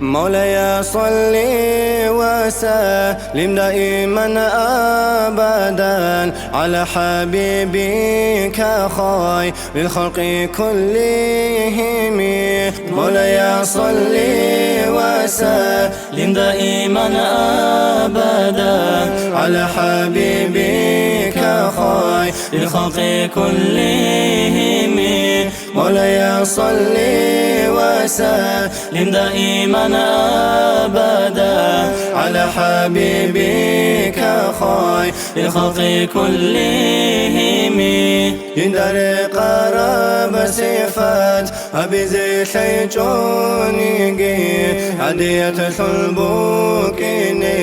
مولاي صل وسلم دائما أبدا على حبيبك خير الخلق كلهم. مولاي صل وسلم دائما أبدا على حبيبك خير الخلق كلهم. مولاي صل وسلم دائما أبدا على حبيبك خير الخلق كلهم. يندر قرب صفات أبي شيطاني عدية البوكيني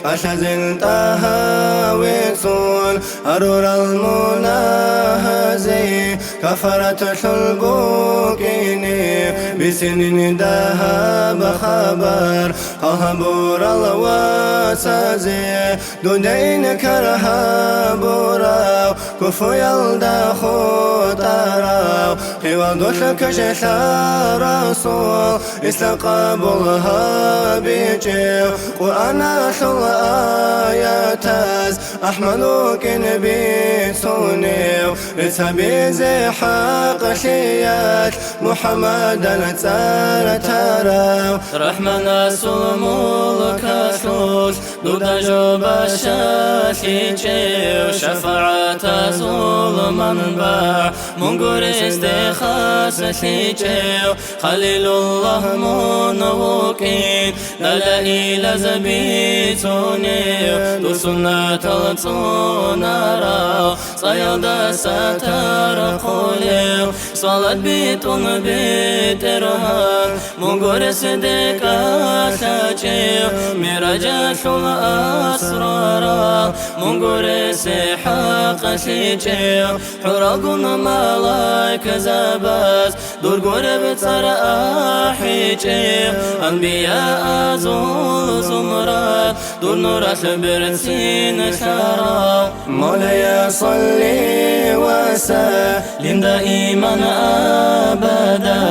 أشهد تهاويسون أرور المناهزي كفرة البوكيني بسنين ذهب خبر قهبور الواسزي دودين كرهبورا كفو يلدا خطراو قوادوشك ششا رسول استقابلها بيجيو قرآن شل آياتاز أحملوك بيتونيو لتبيزي حق شيات محمدا تراو رحمنا سلمولك شوش دودا جوبا شاشيجيو شفاعة ظلما باع منقر استخاص شيجيو خليل الله منوكين لا إلى زبيتونيو دو سنة الصنارا صيادة ستار قوليو صلاة بيتون بيترها منقر صديقا شاجيو مراجع شل أسرارا منقر سحاق شيجيو حرقون ملايك زباس دور قرب ترى أحيجيو أنبياء زول زمرات دور نورات برسين شارا. مولاي صل وسلم دائما أبدا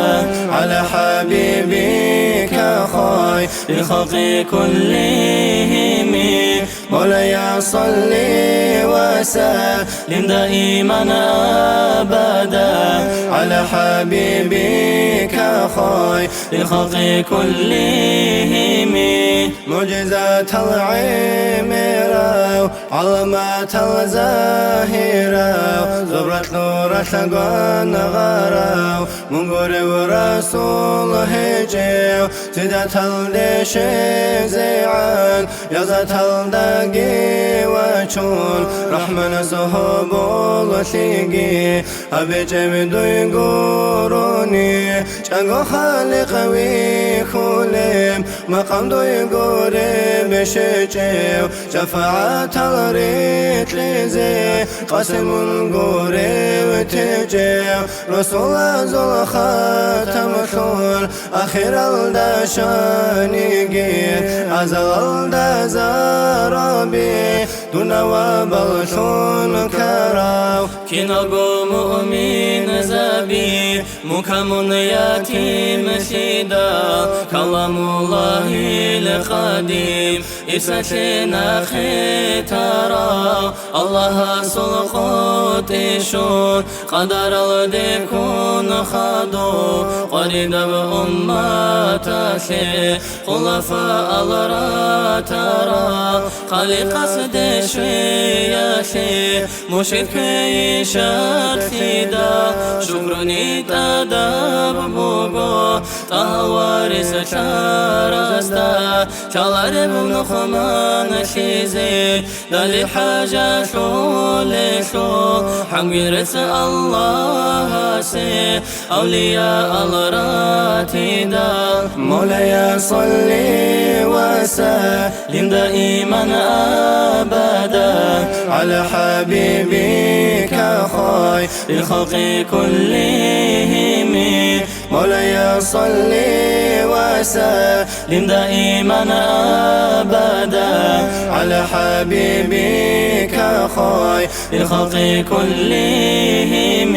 على حبيبك خير الخلق كلهم. مولاي صل وسلم دائما أبدا على حبيبك خير الخلق كلهم. معجزات العميرة علامات الزاهرة زبرة نور شقان غراو منقر ورسول هجيو سيدة الدش زيعان يزت الدقي وشون رحمن صهب الشيقي أبي جمدو يقوروني شنقو خالق ويخولم مقام دو يقوري بشيجيو شفاعة الريت لزي قاسم قوري وتجيو رسول زل خاتم خور أخير الدشانيقي أزل الدزاربي دون وبلشون كراو كنغو مؤمن زبي مكمن يتيم شدا كلام الله القديم إساتنا ختارا الله سلقوت شون قدر الدكون خدو قريد بأمات شي خلفاء الراترا خلق قصد شوية شي مشركي شرفيدا شكرني تدب بوغو تهوارس شارستا شالر بنخمان شيزي دالي حاجة شو حميرس الله سي أولياء الراتيدا. مولاي صل وسلم دائما أبدا على حبيبك خير الخلق كلهم. مولاي صل وسلم دائما أبدا على حبيبك خير الخلق كلهم.